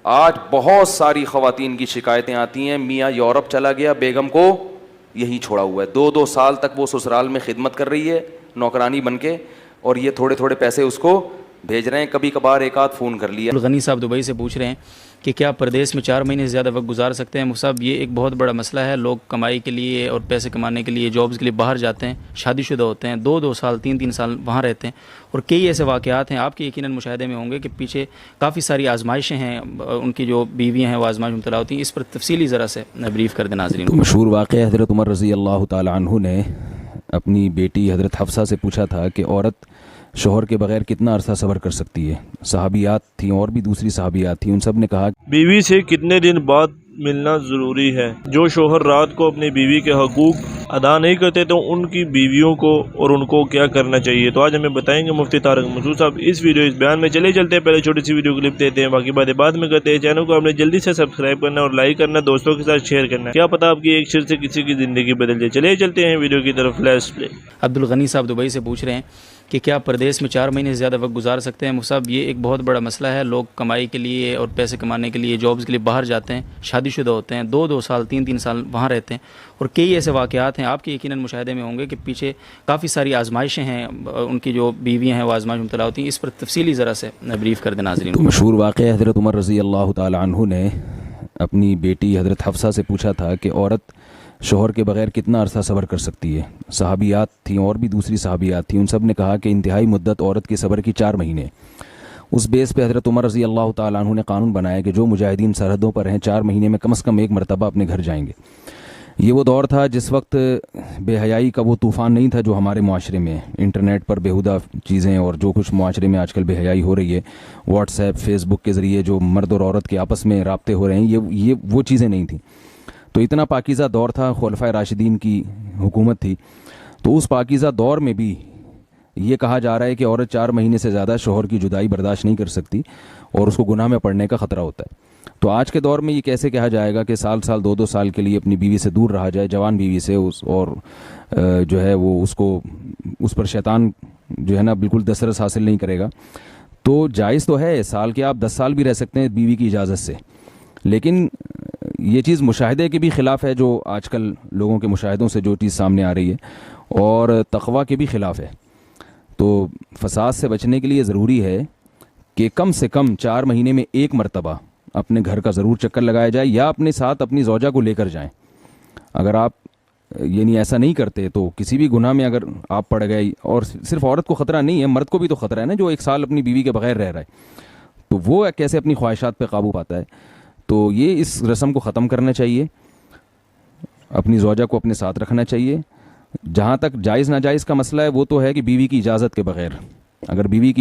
آج بہت ساری خواتین کی شکایتیں آتی ہیں، میاں یورپ چلا گیا، بیگم کو یہیں چھوڑا ہوا ہے، 2 سال تک وہ سسرال میں خدمت کر رہی ہے نوکرانی بن کے، اور یہ تھوڑے تھوڑے پیسے اس کو بھیج رہے ہیں، کبھی کبھار ایک آدھ فون کر لیا۔ غنی صاحب دبئی سے پوچھ رہے ہیں کہ کیا پردیس میں 4 مہینے سے زیادہ وقت گزار سکتے ہیں؟ مفتی صاحب یہ ایک بہت بڑا مسئلہ ہے، لوگ کمائی کے لیے اور پیسے کمانے کے لیے جابز کے لیے باہر جاتے ہیں، شادی شدہ ہوتے ہیں، 2 سال 3 سال وہاں رہتے ہیں، اور کئی ایسے واقعات ہیں آپ کے یقیناً مشاہدے میں ہوں گے کہ پیچھے کافی ساری آزمائشیں ہیں، ان کی جو بیویاں ہیں وہ آزمائش مبتلا ہوتی ہیں، اس پر تفصیلی ذرا سے بریف کر دیں ناظرین۔ تو مشہور واقعہ حضرت عمر رضی اللہ تعالی عنہ نے اپنی بیٹی حضرت حفصہ سے پوچھا تھا کہ عورت شوہر کے بغیر کتنا عرصہ صبر کر سکتی ہے؟ صحابیات تھیں اور بھی دوسری صحابیات تھیں، ان سب نے کہا بیوی سے کتنے دن بعد ملنا ضروری ہے؟ جو شوہر رات کو اپنی بیوی کے حقوق ادا نہیں کرتے تو ان کی بیویوں کو اور ان کو کیا کرنا چاہیے؟ تو آج ہمیں بتائیں گے مفتی طارق مسعود صاحب اس بیان میں۔ چلے چلتے ہیں، پہلے چھوٹی سی ویڈیو کلپ دیتے ہیں، باقی باتیں بعد میں کرتے ہیں۔ چینل کو آپ نے جلدی سے سبسکرائب کرنا اور لائک کرنا، دوستوں کے ساتھ شیئر کرنا، کیا پتہ آپ کی ایک شیئر سے کسی کی زندگی بدل جائے۔ چلے چلتے ہیں ویڈیو کی طرف، لیٹس پلے۔ عبدالغنی صاحب دبئی سے پوچھ رہے ہیں کہ کیا پردیس میں 4 مہینے سے زیادہ وقت گزار سکتے ہیں؟ مفتی صاحب یہ ایک بہت بڑا مسئلہ ہے، لوگ کمائی کے لیے اور پیسے کمانے کے لیے جابز کے لیے باہر جاتے ہیں، شادی شدہ ہوتے ہیں، 2 سال 3 سال وہاں رہتے ہیں، اور کئی ایسے واقعات ہیں آپ کے یقیناً مشاہدے میں ہوں گے کہ پیچھے کافی ساری آزمائشیں ہیں، ان کی جو بیویاں ہیں وہ آزمائش مبتلا ہوتی ہیں، اس پر تفصیلی ذرا سے بریف کر دیں ناظرین۔ تو مشہور واقعہ حضرت عمر رضی اللہ تعالی عنہ نے اپنی بیٹی حضرت حفصہ سے پوچھا تھا کہ عورت شوہر کے بغیر کتنا عرصہ صبر کر سکتی ہے؟ صحابیات تھیں اور بھی دوسری صحابیات تھیں، ان سب نے کہا کہ انتہائی مدت عورت کے صبر کی 4 مہینے۔ اس بیس پہ حضرت عمر رضی اللہ تعالیٰ عنہ نے قانون بنایا کہ جو مجاہدین سرحدوں پر ہیں 4 مہینے میں کم از کم 1 مرتبہ اپنے گھر جائیں گے۔ یہ وہ دور تھا جس وقت بے حیائی کا وہ طوفان نہیں تھا جو ہمارے معاشرے میں انٹرنیٹ پر بیہودہ چیزیں اور جو کچھ معاشرے میں آج کل بے حیائی ہو رہی ہے، واٹس ایپ فیس بک کے ذریعے جو مرد اور عورت کے آپس میں رابطے ہو رہے ہیں، یہ وہ چیزیں نہیں تھیں۔ تو اتنا پاکیزہ دور تھا، خلفائے راشدین کی حکومت تھی، تو اس پاکیزہ دور میں بھی یہ کہا جا رہا ہے کہ عورت 4 مہینے سے زیادہ شوہر کی جدائی برداشت نہیں کر سکتی اور اس کو گناہ میں پڑنے کا خطرہ ہوتا ہے۔ تو آج کے دور میں یہ کیسے کہا جائے گا کہ سال 2 سال کے لیے اپنی بیوی سے دور رہا جائے، جوان بیوی سے، اور جو ہے وہ اس پر شیطان جو ہے نا بالکل دسترس حاصل نہیں کرے گا۔ تو جائز تو ہے، سال کے آپ 10 سال بھی رہ سکتے ہیں بیوی کی اجازت سے، لیکن یہ چیز مشاہدے کے بھی خلاف ہے، جو آج کل لوگوں کے مشاہدوں سے جو چیز سامنے آ رہی ہے، اور تقویٰ کے بھی خلاف ہے۔ تو فساد سے بچنے کے لیے ضروری ہے کہ کم سے کم 4 مہینے میں 1 مرتبہ اپنے گھر کا ضرور چکر لگایا جائے، یا اپنے ساتھ اپنی زوجہ کو لے کر جائیں۔ اگر آپ یعنی ایسا نہیں کرتے تو کسی بھی گناہ میں اگر آپ پڑ گئے، اور صرف عورت کو خطرہ نہیں ہے، مرد کو بھی تو خطرہ ہے نا، جو 1 سال اپنی بیوی کے بغیر رہ رہا ہے، تو وہ کیسے اپنی خواہشات پہ قابو پاتا ہے؟ تو یہ اس رسم کو ختم کرنا چاہیے، اپنی زوجہ کو اپنے ساتھ رکھنا چاہیے۔ جہاں تک جائز ناجائز کا مسئلہ ہے وہ تو ہے کہ بیوی کی اجازت کے بغیر، اگر بیوی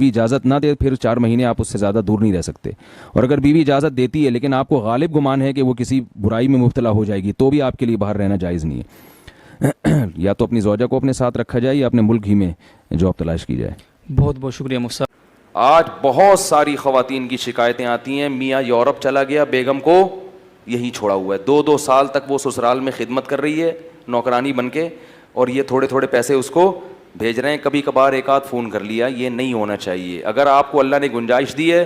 اجازت نہ دے پھر 4 مہینے آپ اس سے زیادہ دور نہیں رہ سکتے، اور اگر بیوی اجازت دیتی ہے لیکن آپ کو غالب گمان ہے کہ وہ کسی برائی میں مبتلا ہو جائے گی تو بھی آپ کے لیے باہر رہنا جائز نہیں ہے۔ یا تو اپنی زوجہ کو اپنے ساتھ رکھا جائے یا اپنے ملک ہی میں جاب تلاش کی جائے۔ بہت بہت شکریہ مفتی صاحب۔ آج بہت ساری خواتین کی شکایتیں آتی ہیں، میاں یورپ چلا گیا، بیگم کو یہیں چھوڑا ہوا ہے، 2 سال تک وہ سسرال میں خدمت کر رہی ہے نوکرانی بن کے، اور یہ تھوڑے تھوڑے پیسے اس کو بھیج رہے ہیں، کبھی کبھار ایک آدھ فون کر لیا۔ یہ نہیں ہونا چاہیے۔ اگر آپ کو اللہ نے گنجائش دی ہے،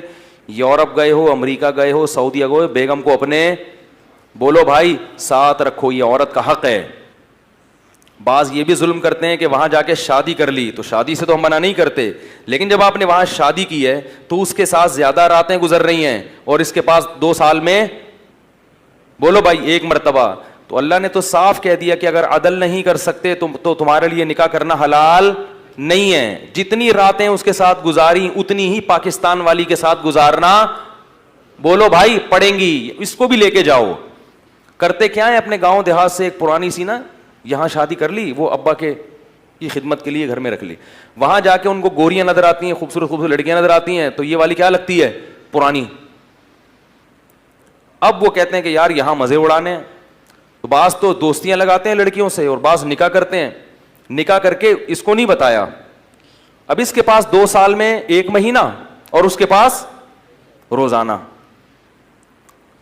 یورپ گئے ہو، امریکہ گئے ہو، سعودیہ گئے ہو، بیگم کو اپنے بولو بھائی ساتھ رکھو، یہ عورت کا حق ہے۔ بعض یہ بھی ظلم کرتے ہیں کہ وہاں جا کے شادی کر لی، تو شادی سے تو ہم منع نہیں کرتے، لیکن جب آپ نے وہاں شادی کی ہے تو اس کے ساتھ زیادہ راتیں گزر رہی ہیں، اور اس کے پاس 2 سال میں بولو بھائی 1 مرتبہ، تو اللہ نے تو صاف کہہ دیا کہ اگر عدل نہیں کر سکتے تو تمہارے لیے نکاح کرنا حلال نہیں ہے۔ جتنی راتیں اس کے ساتھ گزاری اتنی ہی پاکستان والی کے ساتھ گزارنا بولو بھائی پڑیں گی، اس کو بھی لے کے جاؤ۔ کرتے کیا ہے، اپنے گاؤں دیہات سے ایک پرانی سی نا یہاں شادی کر لی، وہ ابا کے کی خدمت کے لیے گھر میں رکھ لی، وہاں جا کے ان کو گوریاں نظر آتی ہیں، خوبصورت خوبصورت لڑکیاں نظر آتی ہیں، تو یہ والی کیا لگتی ہے، پرانی۔ اب وہ کہتے ہیں کہ یار یہاں مزے اڑانے ہیں، تو بعض تو دوستیاں لگاتے ہیں لڑکیوں سے، اور بعض نکاح کرتے ہیں۔ نکاح کر کے اس کو نہیں بتایا، اب اس کے پاس 2 سال میں 1 مہینہ اور اس کے پاس روزانہ،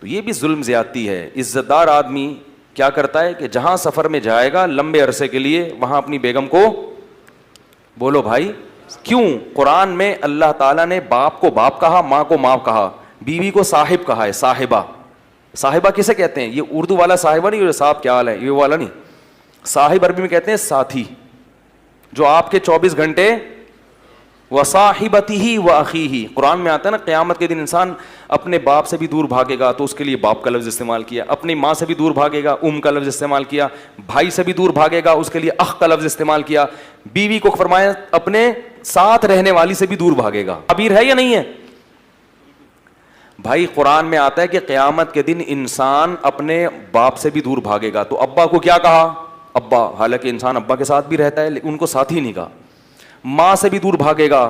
تو یہ بھی ظلم زیادتی ہے۔ عزت دار آدمی کیا کرتا ہے کہ جہاں سفر میں جائے گا لمبے عرصے کے لیے، وہاں اپنی بیگم کو بولو بھائی، کیوں قرآن میں اللہ تعالیٰ نے باپ کو باپ کہا، ماں کو ماں کہا، بیوی کو صاحب کہا ہے, صاحبہ. صاحبہ کسے کہتے ہیں؟ یہ اردو والا صاحبہ نہیں, یہ صاحب کیا حال ہے یہ والا نہیں. صاحب عربی میں کہتے ہیں ساتھی, جو آپ کے 24 گھنٹے. وصاحبتہ واخیہ, قرآن میں آتا ہے نا قیامت کے دن انسان اپنے باپ سے بھی دور بھاگے گا تو اس کے لیے باپ کا لفظ استعمال کیا, اپنی ماں سے بھی دور بھاگے گا کا لفظ استعمال کیا, بھائی سے بھی دور بھاگے گا اس کے لیے اخ کا لفظ استعمال کیا. بیوی کو فرمایا اپنے ساتھ رہنے والی سے بھی دور بھاگے گا. تعبیر ہے یا نہیں ہے بھائی؟ قرآن میں آتا ہے کہ قیامت کے دن انسان اپنے باپ سے بھی دور بھاگے گا, تو ابا کو کیا کہا؟ ابا, حالانکہ انسان ابا کے ساتھ بھی رہتا ہے لیکن ان کو ساتھی نہیں کہا. ماں سے بھی دور بھاگے گا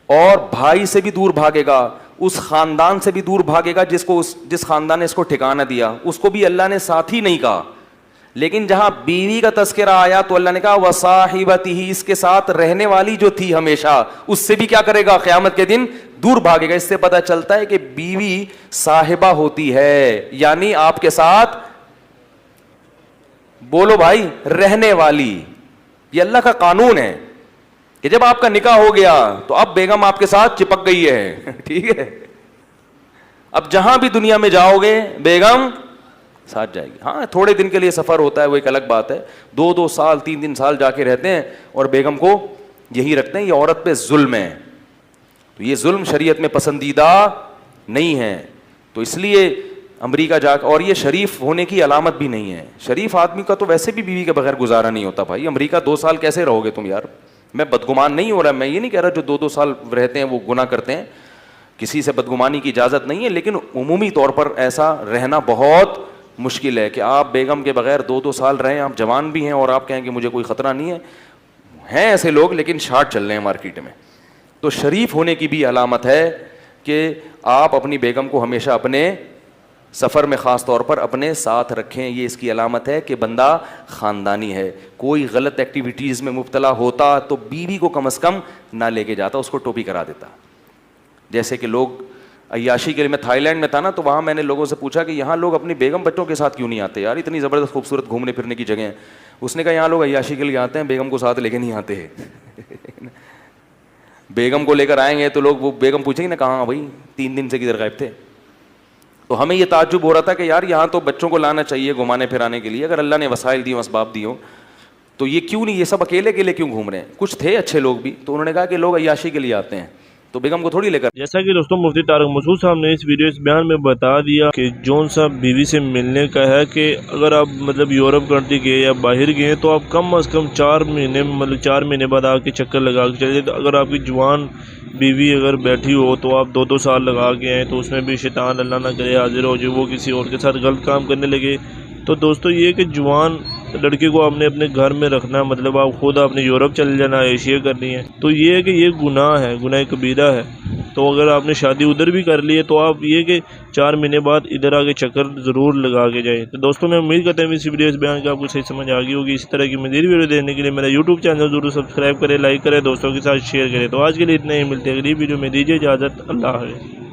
اور بھائی سے بھی دور بھاگے گا, اس خاندان سے بھی دور بھاگے گا جس خاندان نے اس کو ٹھکانہ دیا, اس کو بھی اللہ نے ساتھی نہیں کہا. لیکن جہاں بیوی کا تذکرہ آیا تو اللہ نے کہا وصاحبتہ, اس کے ساتھ رہنے والی جو تھی ہمیشہ, اس سے بھی کیا کرے گا قیامت کے دن؟ دور بھاگے گا. اس سے پتہ چلتا ہے کہ بیوی صاحبہ ہوتی ہے, یعنی آپ کے ساتھ, بولو بھائی, رہنے والی. یہ اللہ کا قانون ہے کہ جب آپ کا نکاح ہو گیا تو اب بیگم آپ کے ساتھ چپک گئی ہے, ٹھیک ہے. اب جہاں بھی دنیا میں جاؤ گے بیگم ساتھ جائے گی. ہاں تھوڑے دن کے لیے سفر ہوتا ہے وہ ایک الگ بات ہے, 2 سال 3 سال جا کے رہتے ہیں اور بیگم کو یہی رکھتے ہیں. یہ عورت پہ ظلم ہے, تو یہ ظلم شریعت میں پسندیدہ نہیں ہے. تو اس لیے امریکہ جا کے, اور یہ شریف ہونے کی علامت بھی نہیں ہے. شریف آدمی کا تو ویسے بھی بیوی کے بغیر گزارا نہیں ہوتا بھائی. امریکہ 2 سال کیسے رہو گے تم یار؟ میں بدگمان نہیں ہو رہا, میں یہ نہیں کہہ رہا جو 2 سال رہتے ہیں وہ گناہ کرتے ہیں, کسی سے بدگمانی کی اجازت نہیں ہے, لیکن عمومی طور پر ایسا رہنا بہت مشکل ہے کہ آپ بیگم کے بغیر 2 سال رہیں, آپ جوان بھی ہیں اور آپ کہیں کہ مجھے کوئی خطرہ نہیں ہے. ہیں ایسے لوگ لیکن شارٹ چل رہے ہیں مارکیٹ میں. تو شریف ہونے کی بھی علامت ہے کہ آپ اپنی بیگم کو ہمیشہ اپنے سفر میں خاص طور پر اپنے ساتھ رکھیں. یہ اس کی علامت ہے کہ بندہ خاندانی ہے. کوئی غلط ایکٹیویٹیز میں مبتلا ہوتا تو بیوی کو کم از کم نہ لے کے جاتا, اس کو ٹوپی کرا دیتا. جیسے کہ لوگ عیاشی کے لیے, میں تھائی لینڈ میں تھا نا, تو وہاں میں نے لوگوں سے پوچھا کہ یہاں لوگ اپنی بیگم بچوں کے ساتھ کیوں نہیں آتے یار, اتنی زبردست خوبصورت گھومنے پھرنے کی جگہ ہیں. اس نے کہا یہاں لوگ عیاشی کے لیے آتے ہیں, بیگم کو ساتھ لے کے نہیں آتے ہیں. بیگم کو لے کر آئیں گے تو لوگ, وہ بیگم پوچھیں گے نا کہاں بھائی 3 دن سے کدھر غائب تھے. تو ہمیں یہ تعجب ہو رہا تھا کہ یار یہاں تو بچوں کو لانا چاہیے گھمانے پھرانے کے لیے, اگر اللہ نے وسائل دی, اسباب دی ہوں, تو یہ کیوں نہیں, یہ سب اکیلے کیوں گھوم رہے ہیں؟ کچھ تھے اچھے لوگ بھی, تو انہوں نے کہا کہ لوگ عیاشی کے لیے آتے ہیں, تو بیگم کو تھوڑی لے کر. جیسا کہ دوستوں مفتی طارق مسعود صاحب نے اس ویڈیو اس بیان میں بتا دیا کہ جون صاحب بیوی سے ملنے کا ہے کہ اگر آپ مطلب یورپ کنٹری گئے یا باہر گئے تو آپ کم از کم 4 مہینے مطلب 4 مہینے بعد آ کے چکر لگا کے چلے. اگر آپ کی جوان بیوی اگر بیٹھی ہو تو آپ 2 سال لگا کے آئیں, تو اس میں بھی شیطان اللہ نہ کرے حاضر ہو جو وہ کسی اور کے ساتھ غلط کام کرنے لگے. تو دوستو یہ کہ جوان لڑکی کو آپ نے اپنے گھر میں رکھنا, مطلب آپ خود اپنے یورپ چل جانا, عیشیاں کرنی ہے, تو یہ ہے کہ یہ گناہ ہے, گناہ کبیرہ ہے. تو اگر آپ نے شادی ادھر بھی کر لی ہے تو آپ یہ کہ 4 مہینے بعد ادھر آ کے چکر ضرور لگا کے جائیں. تو دوستوں میں امید کرتا ہوں اس ویڈیو اس بیان کا آپ کو صحیح سمجھ آ گئی ہوگی. اسی طرح کی مزید ویڈیو دیکھنے کے لیے میرا یوٹیوب چینل ضرور سبسکرائب کریں, لائک کریں, دوستوں کے ساتھ شیئر کریں. تو آج کے لیے اتنا ہی, ملتے ہیں اگلی ویڈیو میں. دیجیے اجازت, اللہ حافظ.